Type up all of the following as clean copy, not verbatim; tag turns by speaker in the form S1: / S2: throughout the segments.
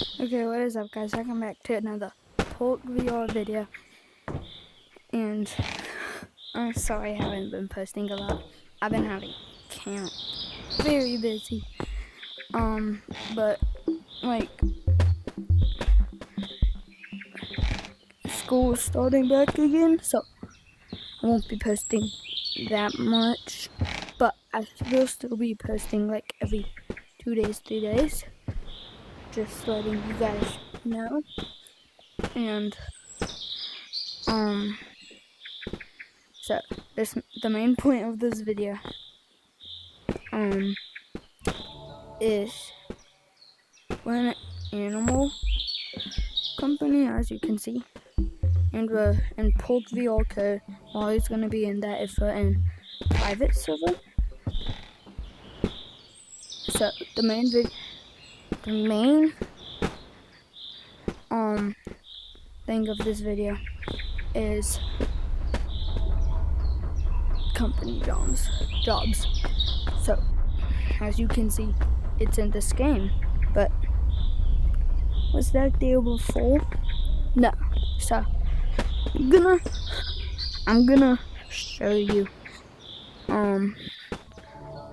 S1: Okay, what is up, guys? Welcome back to another Pork VR video. And I'm sorry I haven't been posting a lot. I've been having camp. Very busy. But like school is starting back again, so I won't be posting that much. But I will still be posting like every 2 days, 3 days. Just letting you guys know. And so the main point of this video is we're an animal company, as you can see, and we're in Pork VR code. We're always gonna be in that if we're in private server. So the main thing of this video is company jobs. So as you can see, it's in this game, but was that there before? No. So I'm gonna show you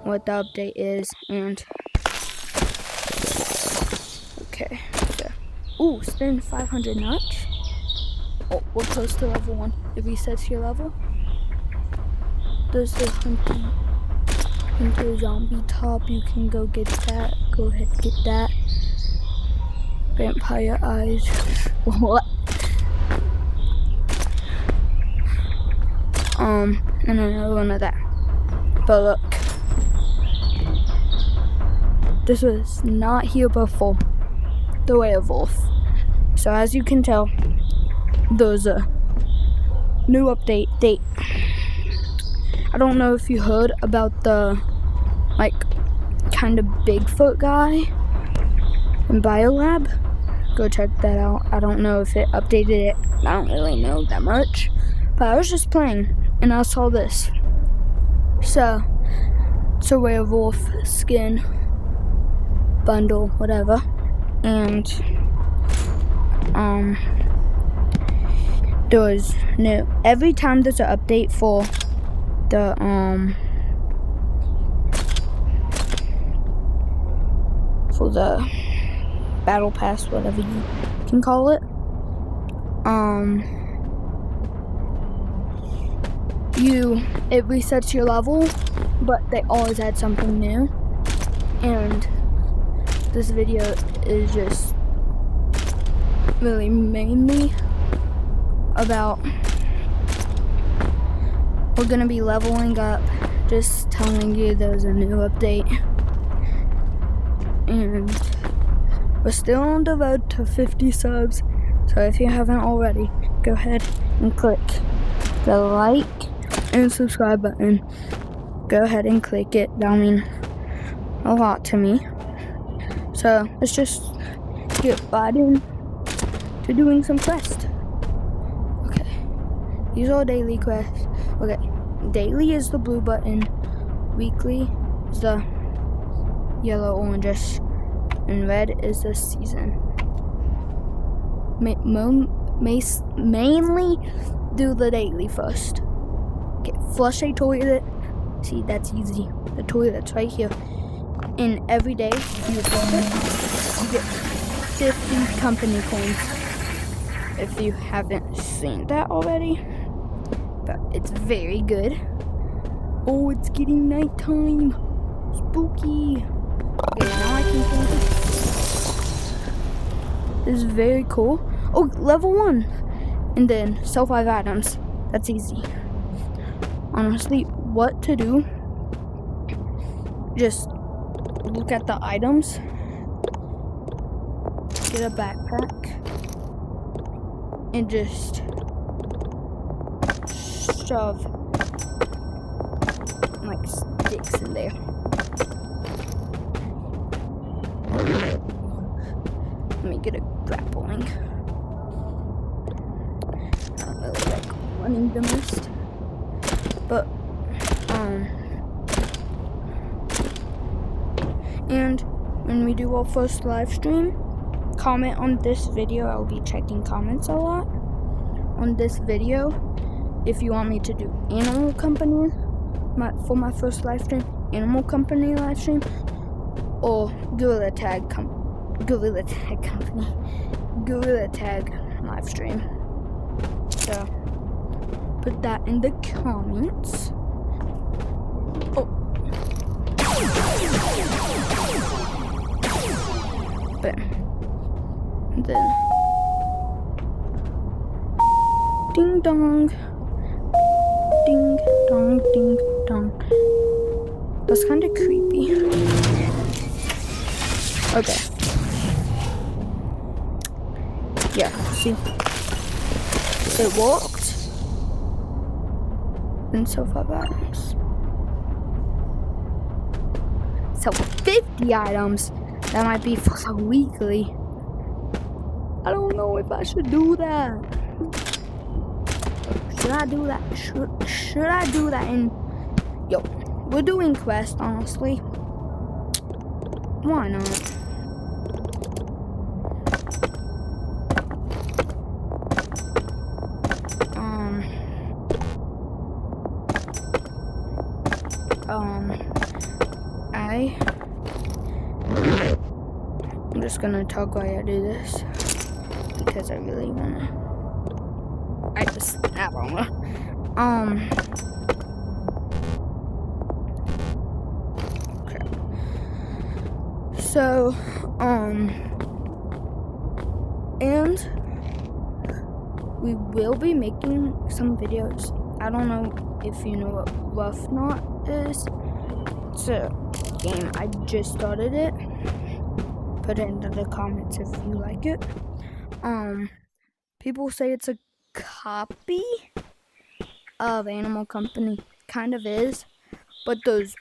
S1: what the update is. And okay, so spend 500 notch. Oh, we're close to level 1. It resets your level. There's the hunter zombie top. You can go get that. Go ahead, get that. Vampire eyes. What? And another one of that. But look, this was not here before. The Werewolf. So as you can tell, there's a new update date. I don't know if you heard about the kind of Bigfoot guy in Biolab. Go check that out. I don't know if it updated it. I don't really know that much. But I was just playing and I saw this. So it's a werewolf skin bundle, whatever. And there's no, every time there's an update for the battle pass, whatever you can call it, it resets your level, but they always add something new. And this video is just really mainly about, we're gonna be leveling up, just telling you there's a new update. And we're still on the road to 50 subs, so if you haven't already, go ahead and click the like and subscribe button. Go ahead and click it. That'll mean a lot to me. So let's just get right in to doing some quests. Okay, these are daily quests. Okay, daily is the blue button, weekly is the yellow, orange, and red is the season. Mainly do the daily first. Okay, flush a toilet. See, that's easy. The toilet's right here. And every day you flush it, you get 50 company coins. If you haven't seen that already, but it's very good. Oh, it's getting nighttime. Spooky. Okay, now I can close it. This is very cool. Oh, level 1. And then sell 5 items. That's easy. Honestly, what to do? Just look at the items. Get a backpack. And just shove like sticks in there. Let me get a grappling. I don't really like running the most, but and when we do our first live stream, comment on this video. I'll be checking comments a lot on this video. If you want me to do Animal Company for my first live stream, Animal Company live stream, or Gorilla Tag live stream. So put that in the comments. Oh. Bam. And then ding dong. Ding dong, ding dong. That's kind of creepy. Okay. Yeah, see? It worked. And so 5 items. So 50 items. That might be for the weekly. I don't know if I should do that. Should I do that? Should I do that? And yo, we're doing quest, honestly. Why not? I'm just gonna talk while I do this because I really wanna. I don't wanna. Crap. So, and we will be making some videos. I don't know if you know what Rough Knot is. It's a game. I just started it. Put it into the comments if you like it. People say it's a copy of Animal Company. Kind of is, but there's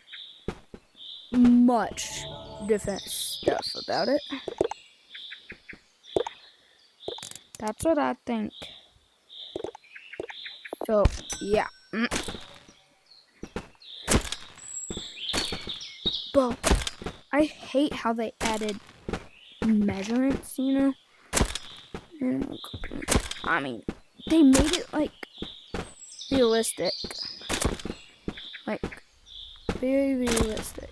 S1: much different stuff about it. That's what I think. So yeah. But I hate how they added measurements, you know? I mean, they made it like realistic. Like very realistic.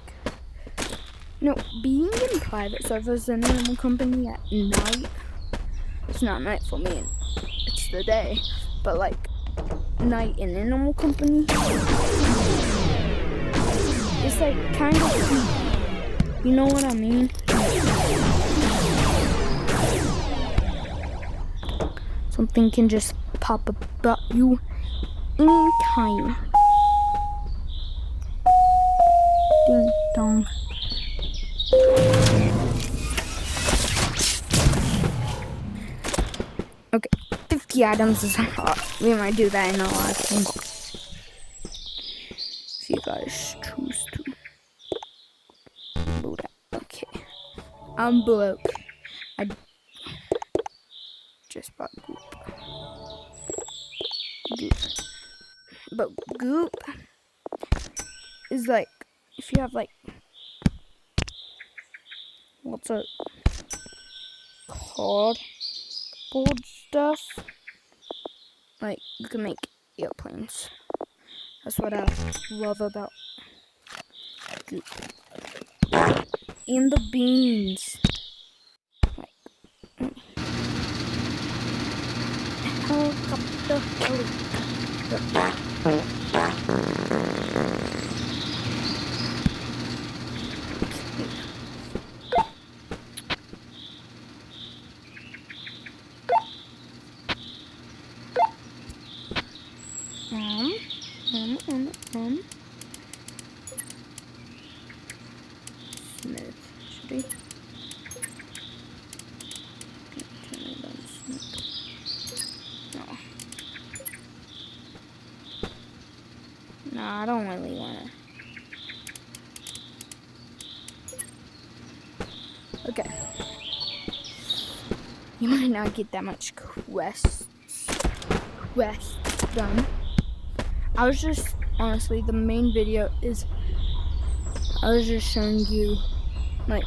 S1: No, being in private servers in Animal Company at night, it's not night for me, it's the day. But like night in Animal Company, it's like kind of creepy. You know what I mean? Something can just pop about you anytime. Ding dong. Okay, 50 items is a lot. We might do that in a live stream. If you guys choose to. Okay. I'm broke. I just bought Goop. But Goop is like, if you have like lots of cardboard stuff, like you can make airplanes. That's what I love about Goop. And the beans. Helicopter. Smith. Should he? No, I don't really wanna. Okay. You might not get that much quests done. I was just, honestly, the main video is, I was just showing you, like,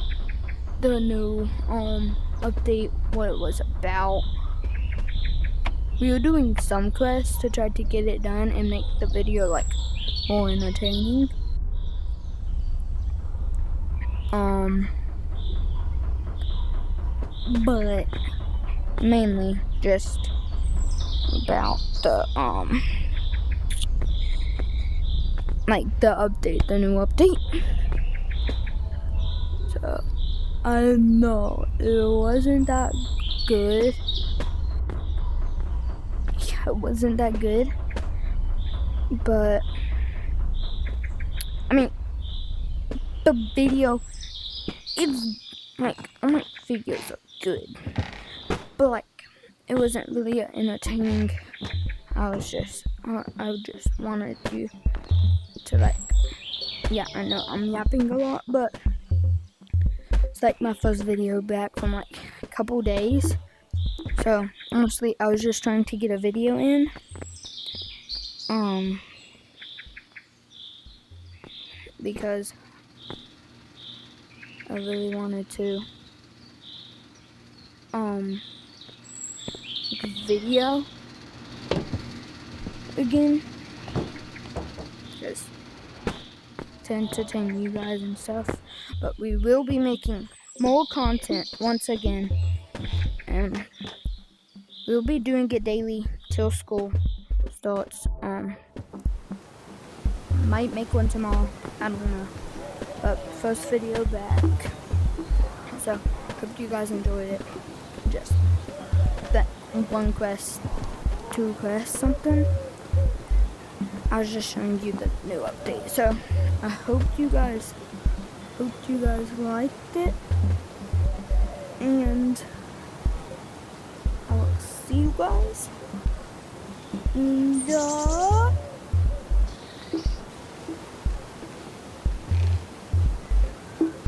S1: the new, update what it was about. We were doing some quests to try to get it done and make the video like more entertaining. But mainly just about the like the update, the new update. So I know it wasn't that good. Yeah, it wasn't that good. But I mean, the video, it's like, all my videos are good, but like, it wasn't really entertaining. I just wanted you to like, yeah, I know I'm yapping a lot, but it's like my first video back from like a couple days. So honestly, I was just trying to get a video in. Because I really wanted to make a video again, just to entertain you guys and stuff. But we will be making more content once again, and we'll be doing it daily till school starts. Might make one tomorrow, I don't know, but first video back. So hope you guys enjoyed it. Just that one quest, 2 quests, something. I was just showing you the new update. So I hope you guys liked it, and I will see you guys in the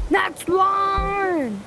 S1: next one.